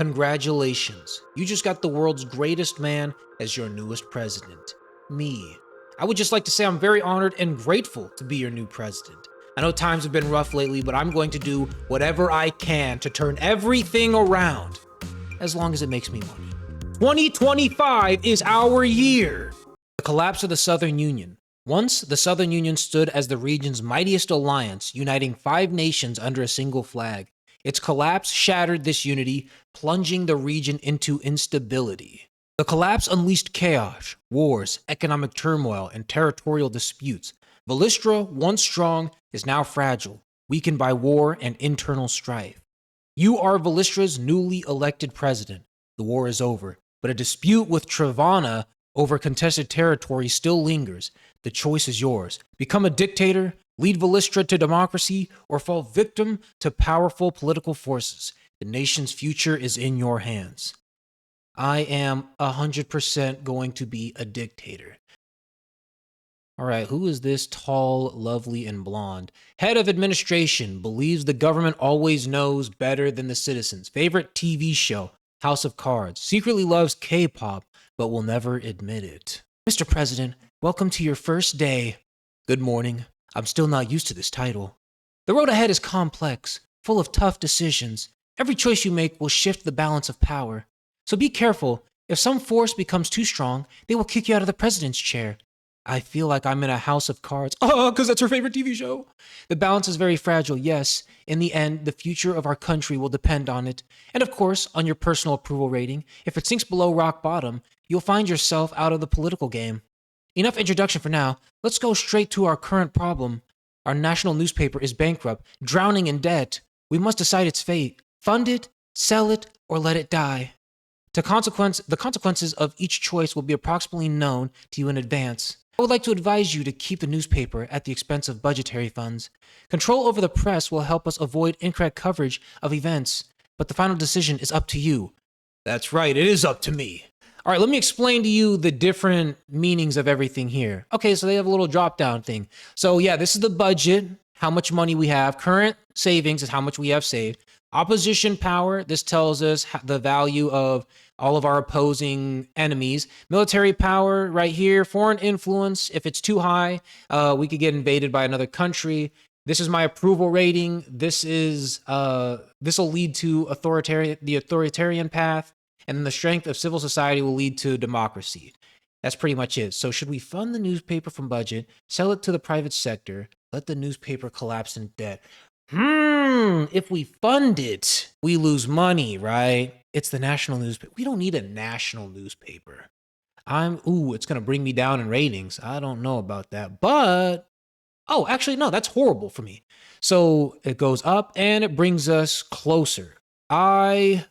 Congratulations, you just got the world's greatest man as your newest president, me. I would just like to say I'm very honored and grateful to be your new president. I know times have been rough lately, but I'm going to do whatever I can to turn everything around, as long as it makes me money. 2025 is our year. The collapse of the Southern Union. Once, the Southern Union stood as the region's mightiest alliance, uniting 5 nations under a single flag. Its collapse shattered this unity, plunging the region into instability. The collapse unleashed chaos, wars, economic turmoil, and territorial disputes. Velistra, once strong, is now fragile, weakened by war and internal strife. You are Velistra's newly elected president. The war is over, but a dispute with Trevana over contested territory still lingers. The choice is yours. Become a dictator, lead Velistra to democracy, or fall victim to powerful political forces. The nation's future is in your hands. I am 100% going to be a dictator. All right, who is this tall, lovely, and blonde? Head of administration, believes the government always knows better than the citizens. Favorite TV show, House of Cards. Secretly loves K-pop, but will never admit it. Mr. President, welcome to your first day. Good morning. I'm still not used to this title. The road ahead is complex, full of tough decisions. Every choice you make will shift the balance of power. So be careful. If some force becomes too strong, they will kick you out of the president's chair. I feel like I'm in a House of Cards. Oh, because that's her favorite TV show. The balance is very fragile, yes. In the end, the future of our country will depend on it. And of course, on your personal approval rating. If it sinks below rock bottom, you'll find yourself out of the political game. Enough introduction for now. Let's go straight to our current problem. Our national newspaper is bankrupt, drowning in debt. We must decide its fate. Fund it, sell it, or let it die. The consequences of each choice will be approximately known to you in advance. I would like to advise you to keep the newspaper at the expense of budgetary funds. Control over the press will help us avoid incorrect coverage of events, but the final decision is up to you. That's right, it is up to me. All right, let me explain to you the different meanings of everything here. Okay, so they have a little drop-down thing. So yeah, this is the budget, how much money we have. Current savings is how much we have saved. Opposition power, this tells us the value of all of our opposing enemies. Military power right here. Foreign influence, if it's too high, we could get invaded by another country. This is my approval rating. This will lead to the authoritarian path. And then the strength of civil society will lead to democracy. That's pretty much it. So should we fund the newspaper from budget, sell it to the private sector, let the newspaper collapse in debt? If we fund it, we lose money, right? It's the national newspaper. We don't need a national newspaper. It's going to bring me down in ratings. I don't know about that. But, actually, no, that's horrible for me. So it goes up and it brings us closer. I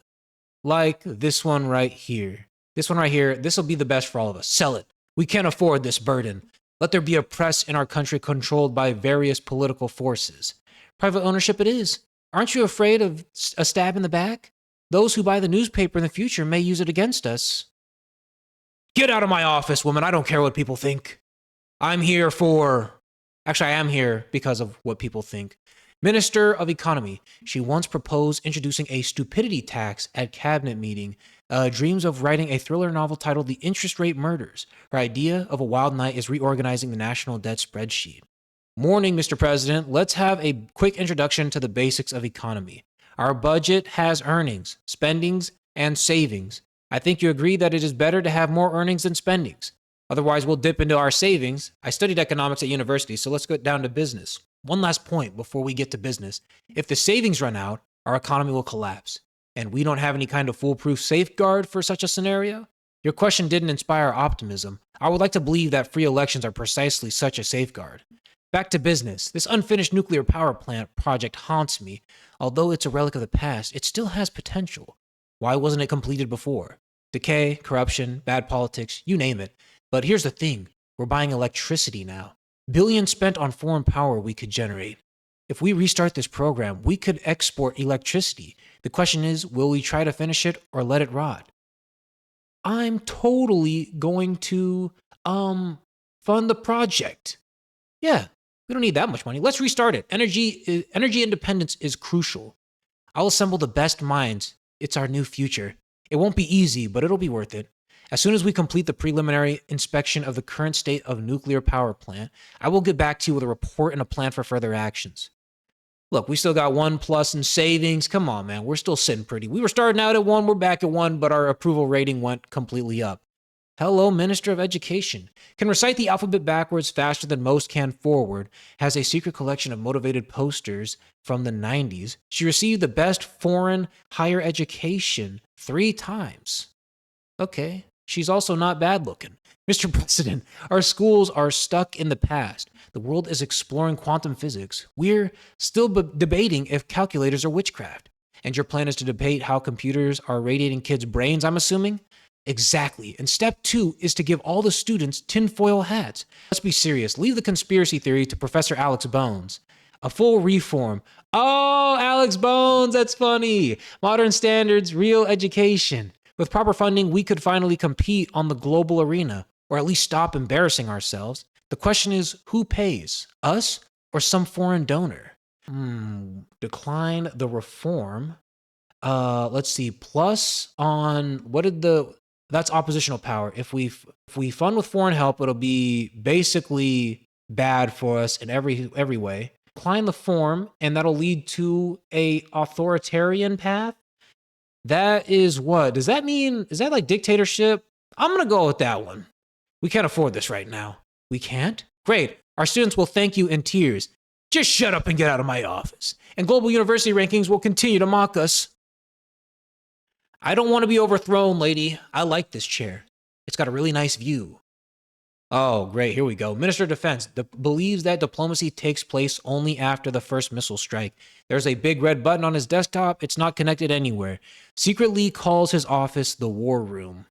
like this one right here. This one right here, this will be the best for all of us. Sell it. We can't afford this burden. Let there be a press in our country controlled by various political forces. Private ownership it is. Aren't you afraid of a stab in the back? Those who buy the newspaper in the future may use it against us. Get out of my office, woman. I don't care what people think. I am here because of what people think. Minister of Economy. She once proposed introducing a stupidity tax at cabinet meeting. Dreams of writing a thriller novel titled The Interest Rate Murders. Her idea of a wild night is reorganizing the national debt spreadsheet. Morning, Mr. President. Let's have a quick introduction to the basics of economy. Our budget has earnings, spendings, and savings. I think you agree that it is better to have more earnings than spendings. Otherwise, we'll dip into our savings. I studied economics at university, so let's get down to business. One last point before we get to business. If the savings run out, our economy will collapse. And we don't have any kind of foolproof safeguard for such a scenario? Your question didn't inspire optimism. I would like to believe that free elections are precisely such a safeguard. Back to business. This unfinished nuclear power plant project haunts me. Although it's a relic of the past, it still has potential. Why wasn't it completed before? Decay, corruption, bad politics, you name it. But here's the thing. We're buying electricity now. Billions spent on foreign power we could generate. If we restart this program, we could export electricity. The question is, will we try to finish it or let it rot? I'm totally going to fund the project. Yeah, we don't need that much money. Let's restart it. Energy independence is crucial. I'll assemble the best minds It's our new future. It won't be easy, but it'll be worth it. As soon as we complete the preliminary inspection of the current state of nuclear power plant, I will get back to you with a report and a plan for further actions. Look, we still got 1+ in savings. Come on, man. We're still sitting pretty. We were starting out at 1, we're back at 1, but our approval rating went completely up. Hello, Minister of Education. Can recite the alphabet backwards faster than most can forward. Has a secret collection of motivated posters from the 90s. She received the best foreign higher education 3 times. Okay. She's also not bad looking. Mr. President, our schools are stuck in the past. The world is exploring quantum physics. We're still debating if calculators are witchcraft. And your plan is to debate how computers are radiating kids' brains, I'm assuming? Exactly. And step 2 is to give all the students tinfoil hats. Let's be serious. Leave the conspiracy theory to Professor Alex Bones. A full reform. Oh, Alex Bones, that's funny. Modern standards, real education. With proper funding, we could finally compete on the global arena, or at least stop embarrassing ourselves. The question is, who pays? Us or some foreign donor? Decline the reform. Let's see. Plus on that's oppositional power. If we fund with foreign help, it'll be basically bad for us in every way. Decline the form, and that'll lead to a authoritarian path. That is what? Does that mean, is that like dictatorship? I'm going to go with that one. We can't afford this right now. We can't? Great. Our students will thank you in tears. Just shut up and get out of my office. And global university rankings will continue to mock us. I don't want to be overthrown, lady. I like this chair. It's got a really nice view. Oh, great. Here we go. Minister of Defense believes that diplomacy takes place only after the first missile strike. There's a big red button on his desktop. It's not connected anywhere. Secretly calls his office the war room.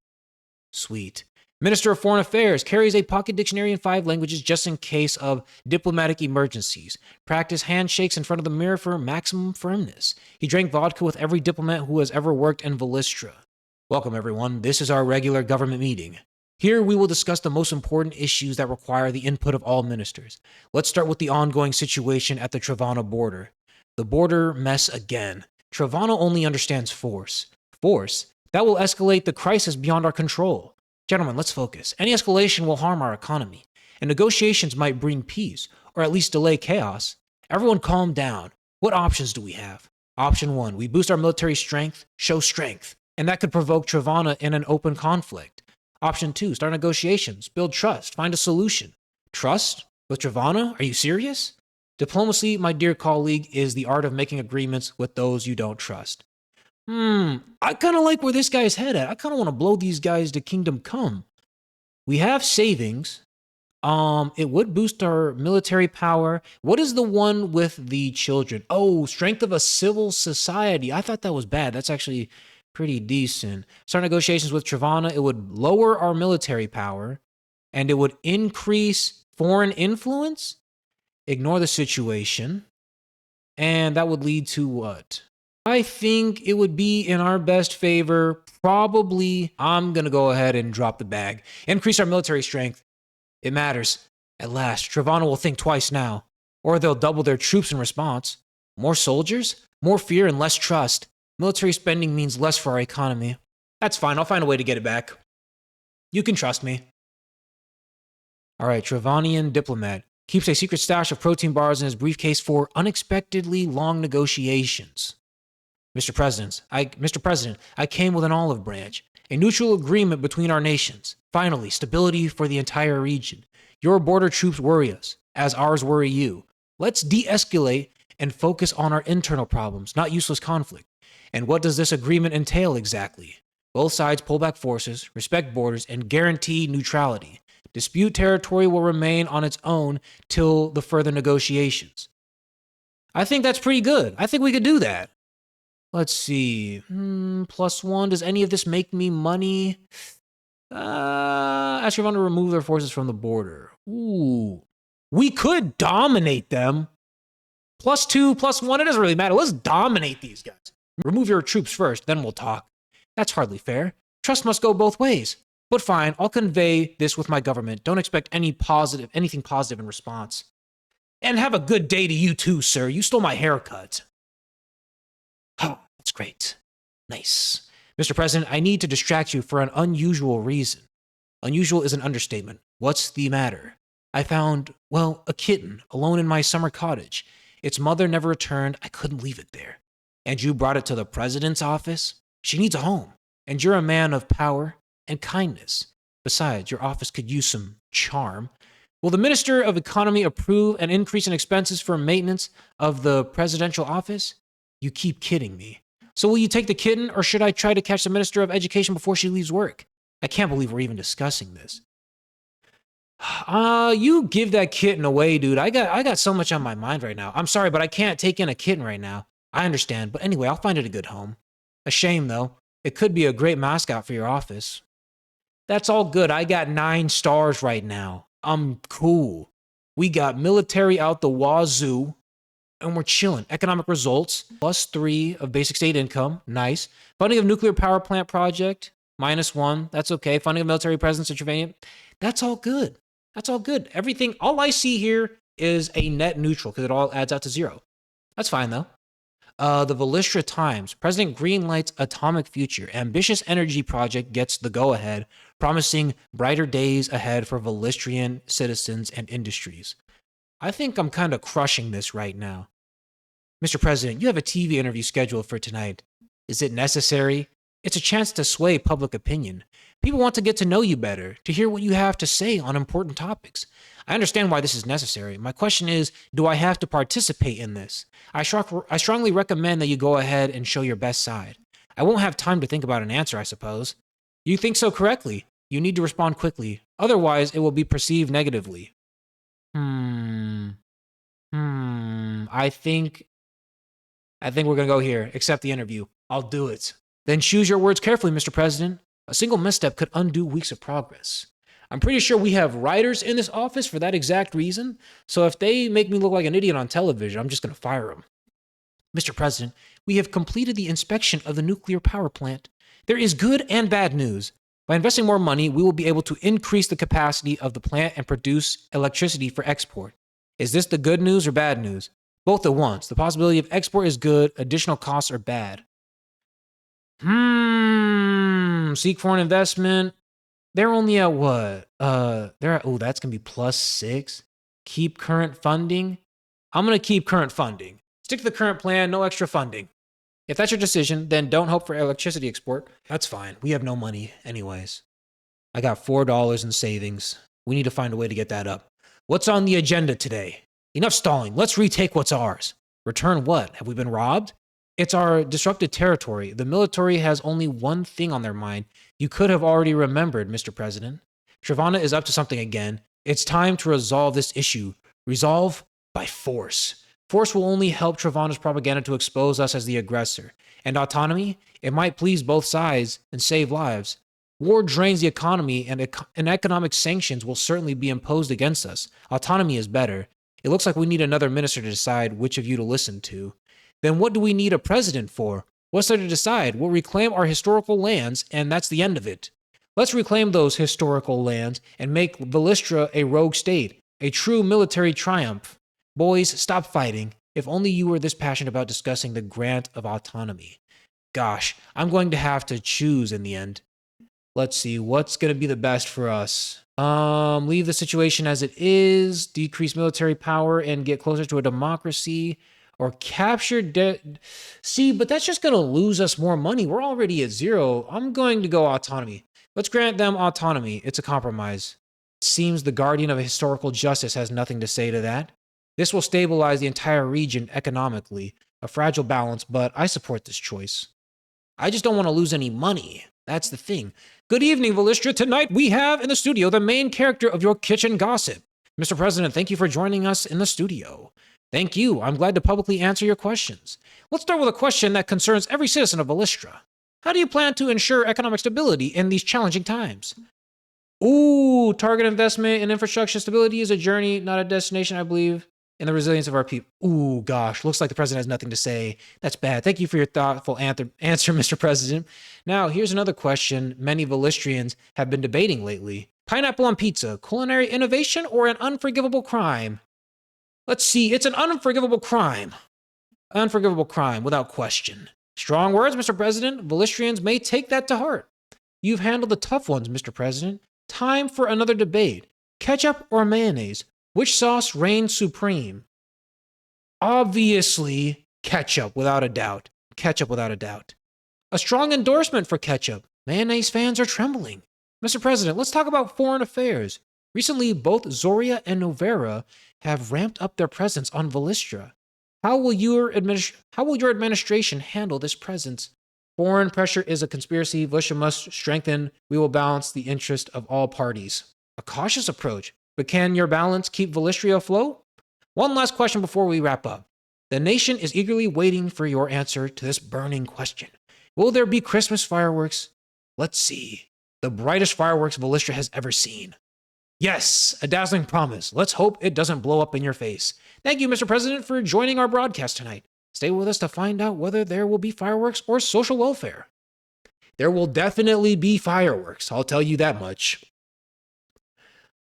Sweet. Minister of Foreign Affairs carries a pocket dictionary in 5 languages just in case of diplomatic emergencies. Practice handshakes in front of the mirror for maximum firmness. He drank vodka with every diplomat who has ever worked in Velistra. Welcome, everyone. This is our regular government meeting. Here we will discuss the most important issues that require the input of all ministers. Let's start with the ongoing situation at the Trevana border. The border mess again. Trevana only understands force. Force? That will escalate the crisis beyond our control. Gentlemen, let's focus. Any escalation will harm our economy, and negotiations might bring peace, or at least delay chaos. Everyone calm down. What options do we have? Option 1, we boost our military strength, show strength, and that could provoke Trevana in an open conflict. Option 2, start negotiations, build trust, find a solution. Trust? With Trevana? Are you serious? Diplomacy, my dear colleague, is the art of making agreements with those you don't trust. I kind of like where this guy's head at. I kind of want to blow these guys to kingdom come. We have savings. It would boost our military power. What is the one with the children? Oh, strength of a civil society. I thought that was bad. That's actually pretty decent. Start negotiations with Trevana. It would lower our military power, and it would increase foreign influence. Ignore the situation, and that would lead to what? I think it would be in our best favor. Probably, I'm going to go ahead and drop the bag. Increase our military strength. It matters. At last, Trevana will think twice now. Or they'll double their troops in response. More soldiers? More fear and less trust. Military spending means less for our economy. That's fine. I'll find a way to get it back. You can trust me. All right, Trevanian diplomat. Keeps a secret stash of protein bars in his briefcase for unexpectedly long negotiations. Mr. President, I came with an olive branch, a neutral agreement between our nations. Finally, stability for the entire region. Your border troops worry us, as ours worry you. Let's de-escalate and focus on our internal problems, not useless conflict. And what does this agreement entail exactly? Both sides pull back forces, respect borders, and guarantee neutrality. Dispute territory will remain on its own till the further negotiations. I think that's pretty good. I think we could do that. Let's see. +1. Does any of this make me money? Ask everyone to remove their forces from the border. Ooh. We could dominate them. +2, +1. It doesn't really matter. Let's dominate these guys. Remove your troops first, then we'll talk. That's hardly fair. Trust must go both ways. But fine, I'll convey this with my government. Don't expect anything positive in response. And have a good day to you too, sir. You stole my haircut. Oh, that's great. Nice. Mr. President, I need to distract you for an unusual reason. Unusual is an understatement. What's the matter? I found, well, a kitten alone in my summer cottage. Its mother never returned. I couldn't leave it there. And you brought it to the president's office? She needs a home. And you're a man of power and kindness. Besides, your office could use some charm. Will the Minister of Economy approve an increase in expenses for maintenance of the presidential office? You keep kidding me. So will you take the kitten, or should I try to catch the Minister of Education before she leaves work? I can't believe we're even discussing this. You give that kitten away, dude. I got so much on my mind right now. I'm sorry, but I can't take in a kitten right now. I understand, but anyway, I'll find it a good home. A shame, though. It could be a great mascot for your office. That's all good. I got 9 stars right now. I'm cool. We got military out the wazoo, and we're chilling. Economic results, +3 of basic state income. Nice. Funding of nuclear power plant project, -1. That's okay. Funding of military presence in Travania. That's all good. That's all good. Everything, all I see here is a net neutral because it all adds out to 0. That's fine, though. The Velistra Times. President greenlights atomic future. Ambitious energy project gets the go-ahead, promising brighter days ahead for Velistrian citizens and industries. I think I'm kind of crushing this right now. Mr. President, you have a TV interview scheduled for tonight. Is it necessary? It's a chance to sway public opinion. People want to get to know you better, to hear what you have to say on important topics. I understand why this is necessary. My question is, do I have to participate in this? I strongly recommend that you go ahead and show your best side. I won't have time to think about an answer, I suppose. You think so correctly. You need to respond quickly. Otherwise, it will be perceived negatively. I think we're going to go here. Accept the interview. I'll do it. Then choose your words carefully, Mr. President. A single misstep could undo weeks of progress. I'm pretty sure we have writers in this office for that exact reason, so if they make me look like an idiot on television, I'm just going to fire them. Mr. President, we have completed the inspection of the nuclear power plant. There is good and bad news. By investing more money, we will be able to increase the capacity of the plant and produce electricity for export. Is this the good news or bad news? Both at once. The possibility of export is good, additional costs are bad. Seek foreign investment. They're only at what? That's gonna be +6. Keep current funding. I'm gonna keep current funding. Stick to the current plan, no extra funding. If that's your decision, then don't hope for electricity export. That's fine. We have no money anyways. I got $4 in savings. We need to find a way to get that up. What's on the agenda today? Enough stalling. Let's retake what's ours. Return what? Have we been robbed? It's our disrupted territory. The military has only one thing on their mind. You could have already remembered, Mr. President. Travana is up to something again. It's time to resolve this issue. Resolve by force. Force will only help Travana's propaganda to expose us as the aggressor. And autonomy? It might please both sides and save lives. War drains the economy, and economic sanctions will certainly be imposed against us. Autonomy is better. It looks like we need another minister to decide which of you to listen to. Then what do we need a president for? What's there to decide? We'll reclaim our historical lands, and that's the end of it. Let's reclaim those historical lands and make Velistra a rogue state, a true military triumph. Boys, stop fighting. If only you were this passionate about discussing the grant of autonomy. Gosh, I'm going to have to choose in the end. Let's see, what's going to be the best for us? Leave the situation as it is, decrease military power, and get closer to a democracy. Or capture debt. See, but that's just going to lose us more money. We're already at 0. I'm going to go autonomy. Let's grant them autonomy. It's a compromise. It seems the guardian of historical justice has nothing to say to that. This will stabilize the entire region economically. A fragile balance, but I support this choice. I just don't want to lose any money. That's the thing. Good evening, Velistra. Tonight we have in the studio the main character of your kitchen gossip. Mr. President, thank you for joining us in the studio. Thank you. I'm glad to publicly answer your questions. Let's start with a question that concerns every citizen of Velistra. How do you plan to ensure economic stability in these challenging times? Ooh, target investment in infrastructure stability is a journey, not a destination, I believe, in the resilience of our people. Ooh, gosh, looks like the president has nothing to say. That's bad. Thank you for your thoughtful answer, Mr. President. Now, here's another question many Velistrians have been debating lately. Pineapple on pizza, culinary innovation or an unforgivable crime? Let's see, it's an unforgivable crime. Unforgivable crime, without question. Strong words, Mr. President. Velistrians may take that to heart. You've handled the tough ones, Mr. President. Time for another debate. Ketchup or mayonnaise? Which sauce reigns supreme? Obviously, ketchup, without a doubt. Ketchup, without a doubt. A strong endorsement for ketchup. Mayonnaise fans are trembling. Mr. President, let's talk about foreign affairs. Recently, both Zoria and Novera have ramped up their presence on Velistra. How will your administration handle this presence? Foreign pressure is a conspiracy. Velistra must strengthen. We will balance the interest of all parties. A cautious approach, but can your balance keep Velistria afloat? One last question before we wrap up. The nation is eagerly waiting for your answer to this burning question. Will there be Christmas fireworks? Let's see. The brightest fireworks Velistra has ever seen. Yes, a dazzling promise. Let's hope it doesn't blow up in your face. Thank you, Mr. President, for joining our broadcast tonight. Stay with us to find out whether there will be fireworks or social welfare. There will definitely be fireworks, I'll tell you that much.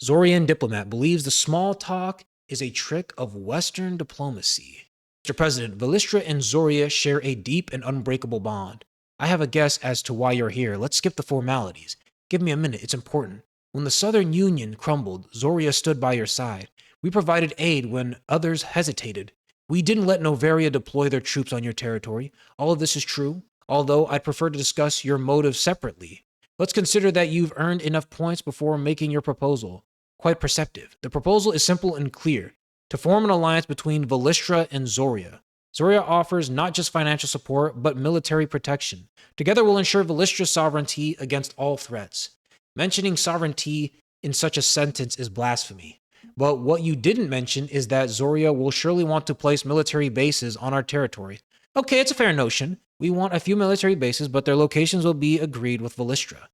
Zorian diplomat believes the small talk is a trick of Western diplomacy. Mr. President, Velistra and Zoria share a deep and unbreakable bond. I have a guess as to why you're here. Let's skip the formalities. Give me a minute, it's important. When the Southern Union crumbled, Zoria stood by your side. We provided aid when others hesitated. We didn't let Novaria deploy their troops on your territory. All of this is true, although I'd prefer to discuss your motives separately. Let's consider that you've earned enough points before making your proposal. Quite perceptive. The proposal is simple and clear. To form an alliance between Velistra and Zoria. Zoria offers not just financial support, but military protection. Together we'll ensure Velistra's sovereignty against all threats. Mentioning sovereignty in such a sentence is blasphemy. But what you didn't mention is that Zoria will surely want to place military bases on our territory. Okay, it's a fair notion. We want a few military bases, but their locations will be agreed with Velistra.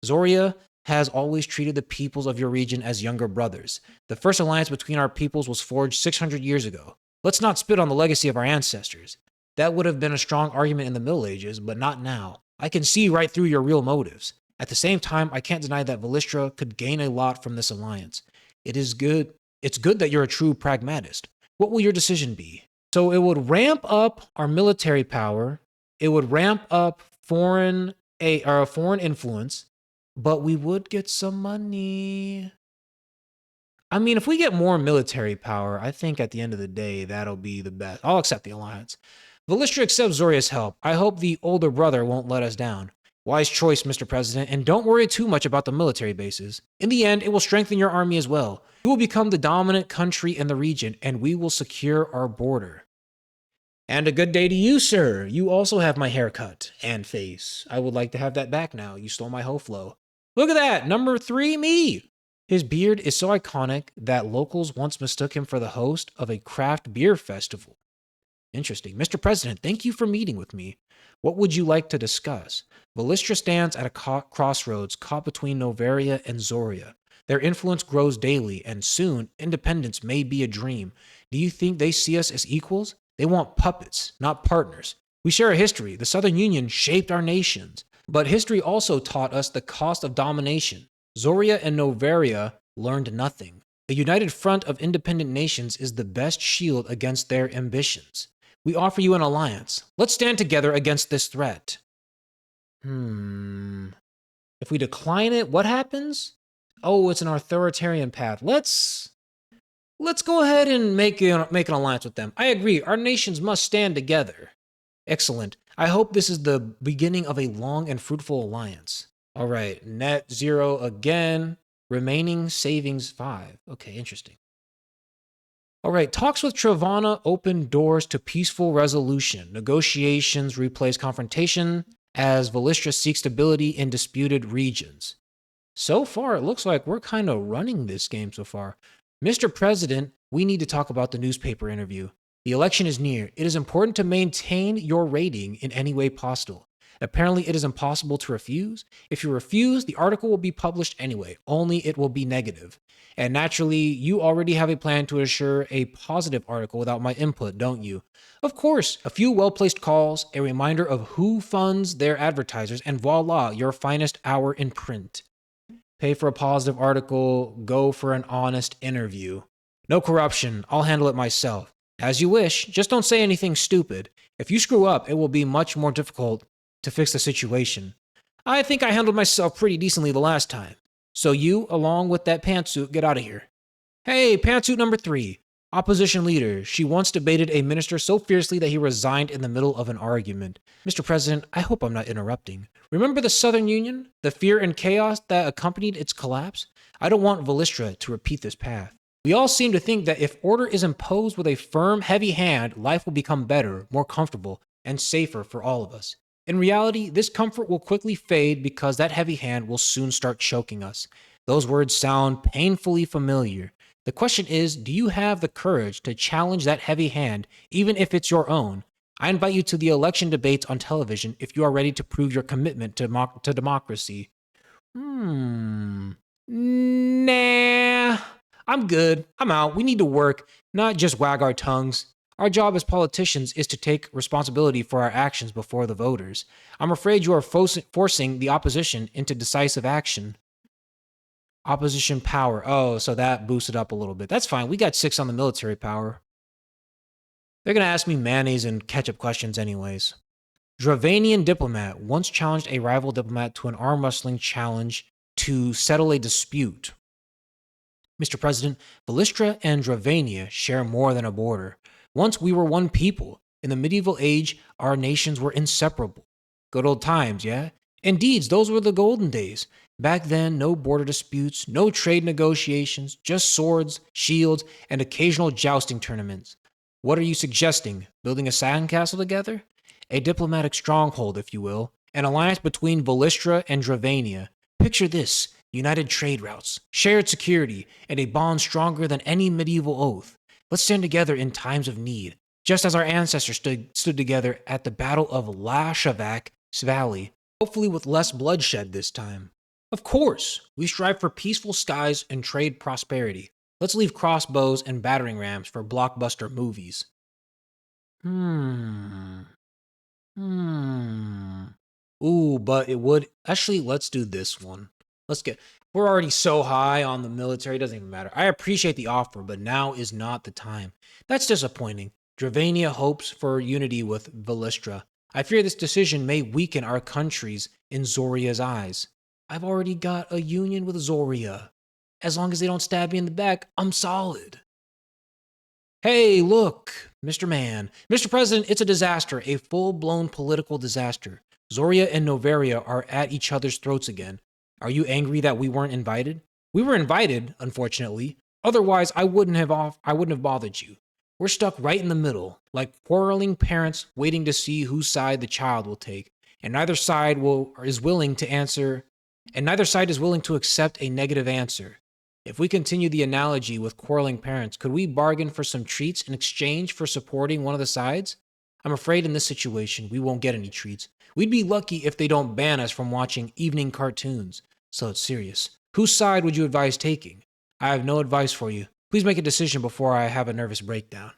Zoria has always treated the peoples of your region as younger brothers. The first alliance between our peoples was forged 600 years ago. Let's not spit on the legacy of our ancestors. That would have been a strong argument in the Middle Ages, but not now. I can see right through your real motives. At the same time, I can't deny that Velistra could gain a lot from this alliance. It's good that you're a true pragmatist. What will your decision be? So it would ramp up our military power. It would ramp up foreign influence, but we would get some money. I mean, if we get more military power, I think at the end of the day, that'll be the best. I'll accept the alliance. Velistra accepts Zoria's help. I hope the older brother won't let us down. Wise choice, Mr. President, and don't worry too much about the military bases. In the end, it will strengthen your army as well. You will become the dominant country in the region, and we will secure our border. And a good day to you, sir. You also have my haircut and face. I would like to have that back now. You stole my whole flow. Look at that! Number 3, me! His beard is so iconic that locals once mistook him for the host of a craft beer festival. Interesting. Mr. President, thank you for meeting with me. What would you like to discuss? Velistra stands at a crossroads caught between Novaria and Zoria. Their influence grows daily, and soon, independence may be a dream. Do you think they see us as equals? They want puppets, not partners. We share a history. The Southern Union shaped our nations. But history also taught us the cost of domination. Zoria and Novaria learned nothing. A united front of independent nations is the best shield against their ambitions. We offer you an alliance. Let's stand together against this threat. If we decline it, what happens? Oh, it's an authoritarian path. Let's go ahead and make an alliance with them. I agree. Our nations must stand together. Excellent. I hope this is the beginning of a long and fruitful alliance. All right. Net zero again. Remaining savings 5. Okay, interesting. All right. Talks with Travana open doors to peaceful resolution. Negotiations replace confrontation as Velistra seeks stability in disputed regions. So far, it looks like we're kind of running this game so far. Mr. President, we need to talk about the newspaper interview. The election is near. It is important to maintain your rating in any way possible. Apparently, it is impossible to refuse. If you refuse, the article will be published anyway, only it will be negative. And naturally, you already have a plan to assure a positive article without my input, don't you? Of course, a few well-placed calls, a reminder of who funds their advertisers, and voila, your finest hour in print. Pay for a positive article, go for an honest interview. No corruption, I'll handle it myself. As you wish, just don't say anything stupid. If you screw up, it will be much more difficult to fix the situation. I think I handled myself pretty decently the last time. So you, along with that pantsuit, get out of here. Hey, pantsuit number 3. Opposition leader. She once debated a minister so fiercely that he resigned in the middle of an argument. Mr. President, I hope I'm not interrupting. Remember the Southern Union? The fear and chaos that accompanied its collapse? I don't want Velistra to repeat this path. We all seem to think that if order is imposed with a firm, heavy hand, life will become better, more comfortable, and safer for all of us. In reality, this comfort will quickly fade because that heavy hand will soon start choking us. Those words sound painfully familiar. The question is, do you have the courage to challenge that heavy hand, even if it's your own? I invite you to the election debates on television if you are ready to prove your commitment to democracy. Nah. I'm good. I'm out. We need to work, not just wag our tongues. Our job as politicians is to take responsibility for our actions before the voters. I'm afraid you are forcing the opposition into decisive action. Opposition power. Oh, so that boosted up a little bit. That's fine. We got 6 on the military power. They're going to ask me mayonnaise and ketchup questions anyways. Dravanian diplomat once challenged a rival diplomat to an arm wrestling challenge to settle a dispute. Mr. President, Velistra and Dravania share more than a border. Once we were one people. In the medieval age, our nations were inseparable. Good old times, yeah? Indeed, those were the golden days. Back then, no border disputes, no trade negotiations, just swords, shields, and occasional jousting tournaments. What are you suggesting? Building a sandcastle together? A diplomatic stronghold, if you will. An alliance between Velistra and Dravania. Picture this. United trade routes, shared security, and a bond stronger than any medieval oath. Let's stand together in times of need, just as our ancestors stood together at the Battle of Lashavak Valley, hopefully with less bloodshed this time. Of course, we strive for peaceful skies and trade prosperity. Let's leave crossbows and battering rams for blockbuster movies. Ooh, but it would... Actually, let's do this one. We're already so high on the military, it doesn't even matter. I appreciate the offer, but now is not the time. That's disappointing. Dravania hopes for unity with Velistra. I fear this decision may weaken our countries in Zoria's eyes. I've already got a union with Zoria. As long as they don't stab me in the back, I'm solid. Hey, look, Mr. Man. Mr. President, it's a disaster, a full-blown political disaster. Zoria and Novaria are at each other's throats again. Are you angry that we weren't invited? We were invited, unfortunately. Otherwise, I wouldn't have bothered you. We're stuck right in the middle, like quarreling parents waiting to see whose side the child will take, and neither side is willing to accept a negative answer. If we continue the analogy with quarreling parents, could we bargain for some treats in exchange for supporting one of the sides? I'm afraid in this situation, we won't get any treats. We'd be lucky if they don't ban us from watching evening cartoons. So it's serious. Whose side would you advise taking? I have no advice for you. Please make a decision before I have a nervous breakdown.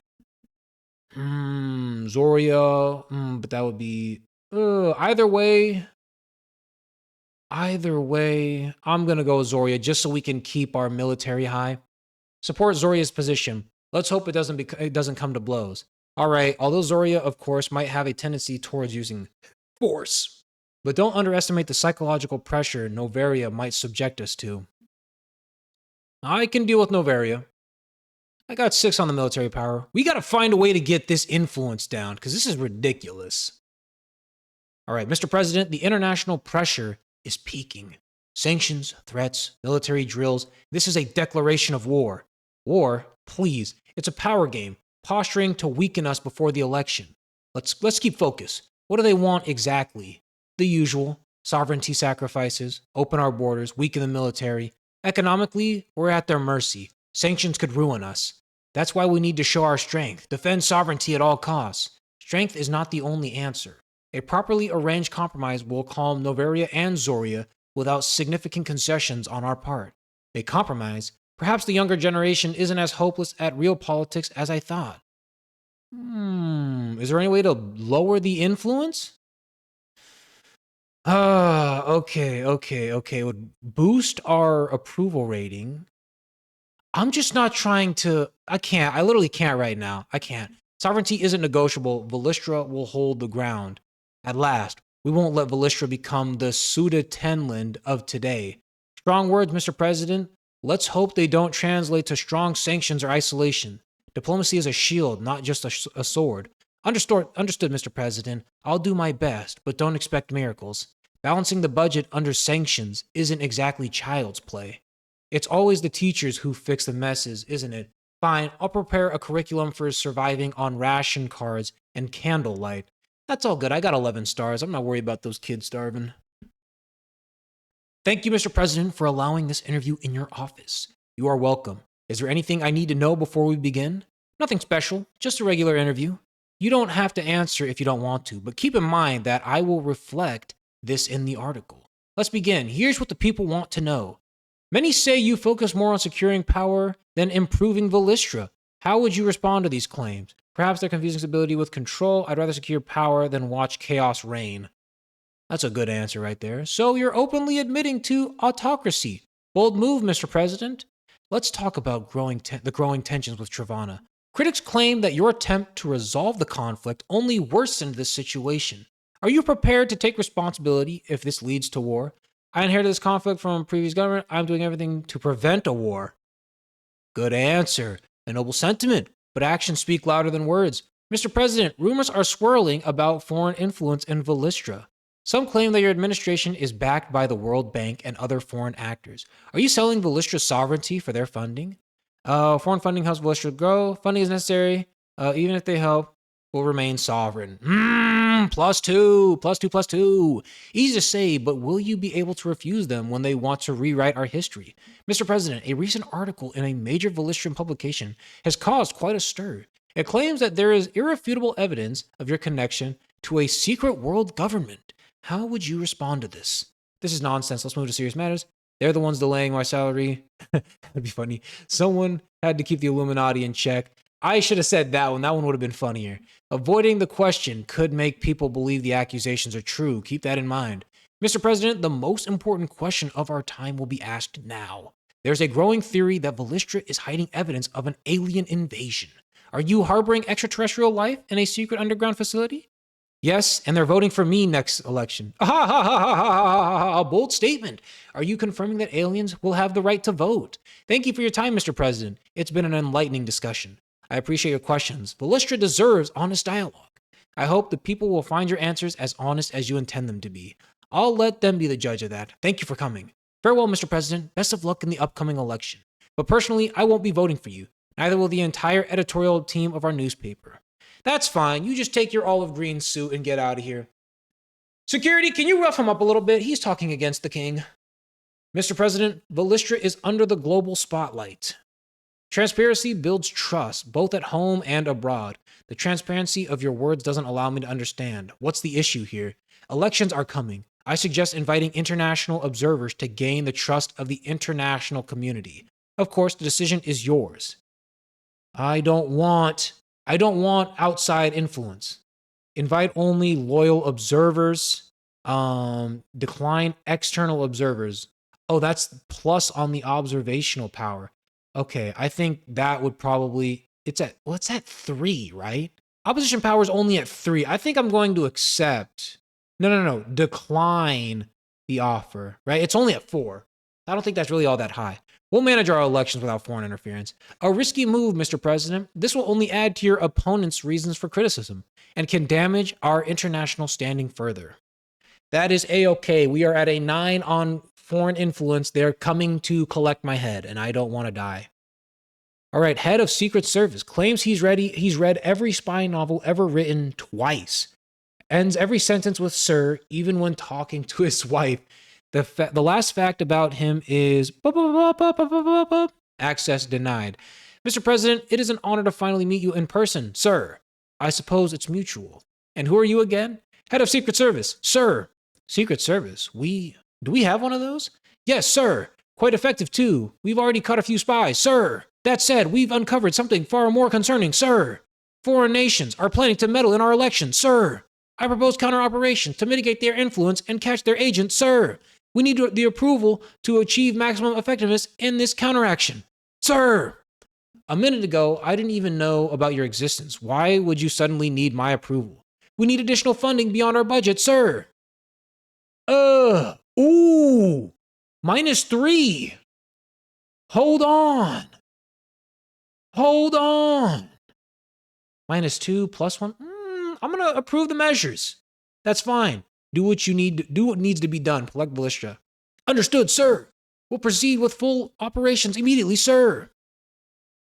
Zoria. But that would be... Either way, I'm gonna go with Zoria just so we can keep our military high. Support Zoria's position. Let's hope it doesn't come to blows. All right, although Zoria, of course, might have a tendency towards using force, but don't underestimate the psychological pressure Novaria might subject us to. I can deal with Novaria. I got 6 on the military power. We gotta find a way to get this influence down, because this is ridiculous. All right, Mr. President, the international pressure is peaking. Sanctions, threats, military drills. This is a declaration of war. War? Please. It's a power game, posturing to weaken us before the election. Let's keep focus. What do they want exactly? The usual. Sovereignty sacrifices, open our borders, weaken the military. Economically, we're at their mercy. Sanctions could ruin us. That's why we need to show our strength, defend sovereignty at all costs. Strength is not the only answer. A properly arranged compromise will calm Novaria and Zoria without significant concessions on our part. A compromise? Perhaps the younger generation isn't as hopeless at real politics as I thought. Is there any way to lower the influence? Okay. It would boost our approval rating. I'm just not trying to. I can't. I literally can't right now. I can't. Sovereignty isn't negotiable. Velistra will hold the ground. At last, we won't let Velistra become the Suda Tenland of today. Strong words, Mr. President. Let's hope they don't translate to strong sanctions or isolation. Diplomacy is a shield, not just a sword. Understood, Mr. President. I'll do my best, but don't expect miracles. Balancing the budget under sanctions isn't exactly child's play. It's always the teachers who fix the messes, isn't it? Fine, I'll prepare a curriculum for surviving on ration cards and candlelight. That's all good. I got 11 stars. I'm not worried about those kids starving. Thank you, Mr. President, for allowing this interview in your office. You are welcome. Is there anything I need to know before we begin? Nothing special, just a regular interview. You don't have to answer if you don't want to, but keep in mind that I will reflect this in the article. Let's begin. Here's what the people want to know. Many say you focus more on securing power than improving Velistra. How would you respond to these claims? Perhaps they're confusing stability with control. I'd rather secure power than watch chaos reign. That's a good answer right there. So you're openly admitting to autocracy. Bold move, Mr. President. Let's talk about the growing tensions with Travana. Critics claim that your attempt to resolve the conflict only worsened this situation. Are you prepared to take responsibility if this leads to war? I inherited this conflict from a previous government. I'm doing everything to prevent a war. Good answer. A noble sentiment, but actions speak louder than words. Mr. President, rumors are swirling about foreign influence in Velistra. Some claim that your administration is backed by the World Bank and other foreign actors. Are you selling Velistra's sovereignty for their funding? Foreign funding helps Velistra grow. Funding is necessary. Even if they help, will remain sovereign. +2, +2, +2. Easy to say, but will you be able to refuse them when they want to rewrite our history? Mr. President, a recent article in a major Velistrian publication has caused quite a stir. It claims that there is irrefutable evidence of your connection to a secret world government. How would you respond to this? This is nonsense. Let's move to serious matters. They're the ones delaying my salary. That'd be funny. Someone had to keep the Illuminati in check. I should have said that one. That one would have been funnier. Avoiding the question could make people believe the accusations are true. Keep that in mind. Mr. President, the most important question of our time will be asked now. There's a growing theory that Velistra is hiding evidence of an alien invasion. Are you harboring extraterrestrial life in a secret underground facility? Yes, and they're voting for me next election. A bold statement. Are you confirming that aliens will have the right to vote? Thank you for your time, Mr. President. It's been an enlightening discussion. I appreciate your questions. Velistra deserves honest dialogue. I hope the people will find your answers as honest as you intend them to be. I'll let them be the judge of that. Thank you for coming. Farewell, Mr. President. Best of luck in the upcoming election. But personally, I won't be voting for you. Neither will the entire editorial team of our newspaper. That's fine. You just take your olive green suit and get out of here. Security, can you rough him up a little bit? He's talking against the king. Mr. President, Velistra is under the global spotlight. Transparency builds trust, both at home and abroad. The transparency of your words doesn't allow me to understand. What's the issue here? Elections are coming. I suggest inviting international observers to gain the trust of the international community. Of course, the decision is yours. I don't want outside influence. Invite only loyal observers. Decline external observers. Oh, that's plus on the observational power. Okay, I think that would probably, it's at 3, right? Opposition power is only at 3. I think I'm going to accept. No. Decline the offer, right? It's only at 4. I don't think that's really all that high. We'll manage our elections without foreign interference. A risky move, Mr. President. This will only add to your opponent's reasons for criticism and can damage our international standing further. That is A-okay. We are at a 9 on foreign influence. They're coming to collect my head, and I don't want to die. All right, head of Secret Service claims he's read every spy novel ever written twice. Ends every sentence with "sir," even when talking to his wife. The last fact about him is access denied. Mr. President, it is an honor to finally meet you in person, sir. I suppose it's mutual. And who are you again? Head of Secret Service, sir. Secret Service? Do we have one of those? Yes, sir. Quite effective, too. We've already caught a few spies, sir. That said, we've uncovered something far more concerning, sir. Foreign nations are planning to meddle in our election, sir. I propose counter-operations to mitigate their influence and catch their agents, sir. We need the approval to achieve maximum effectiveness in this counteraction. Sir! A minute ago, I didn't even know about your existence. Why would you suddenly need my approval? We need additional funding beyond our budget, sir. Ooh. -3. Hold on. Hold on. -2 plus 1. I'm going to approve the measures. That's fine. Do what you need. Do what needs to be done. Collect Velistra. Understood, sir. We'll proceed with full operations immediately, sir.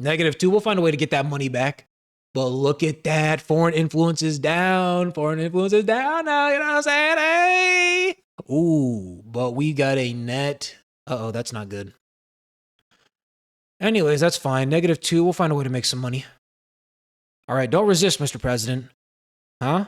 -2. We'll find a way to get that money back. But look at that. Foreign influence is down. Foreign influence is down now. You know what I'm saying? Hey. Ooh, but we got a net. Uh-oh, that's not good. Anyways, that's fine. -2. We'll find a way to make some money. All right, don't resist, Mr. President. Huh?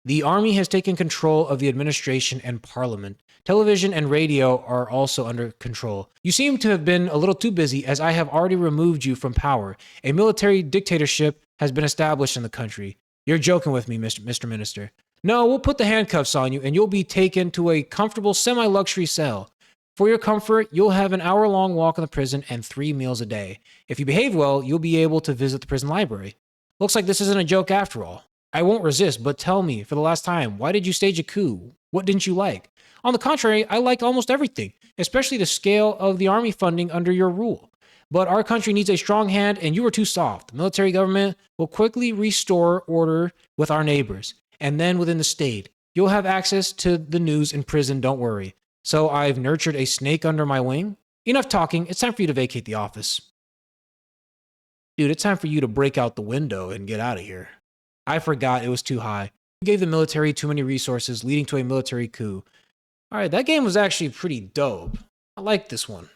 The army has taken control of the administration and parliament. Television and radio are also under control. You seem to have been a little too busy, as I have already removed you from power. A military dictatorship has been established in the country. You're joking with me, Mr. Minister. No, we'll put the handcuffs on you, and you'll be taken to a comfortable semi-luxury cell. For your comfort, you'll have an hour-long walk in the prison and 3 meals a day. If you behave well, you'll be able to visit the prison library. Looks like this isn't a joke after all. I won't resist, but tell me, for the last time, why did you stage a coup? What didn't you like? On the contrary, I liked almost everything, especially the scale of the army funding under your rule. But our country needs a strong hand, and you were too soft. The military government will quickly restore order with our neighbors, and then within the state. You'll have access to the news in prison, don't worry. So I've nurtured a snake under my wing? Enough talking, it's time for you to vacate the office. Dude, it's time for you to break out the window and get out of here. I forgot it was too high. You gave the military too many resources, leading to a military coup. All right, that game was actually pretty dope. I like this one.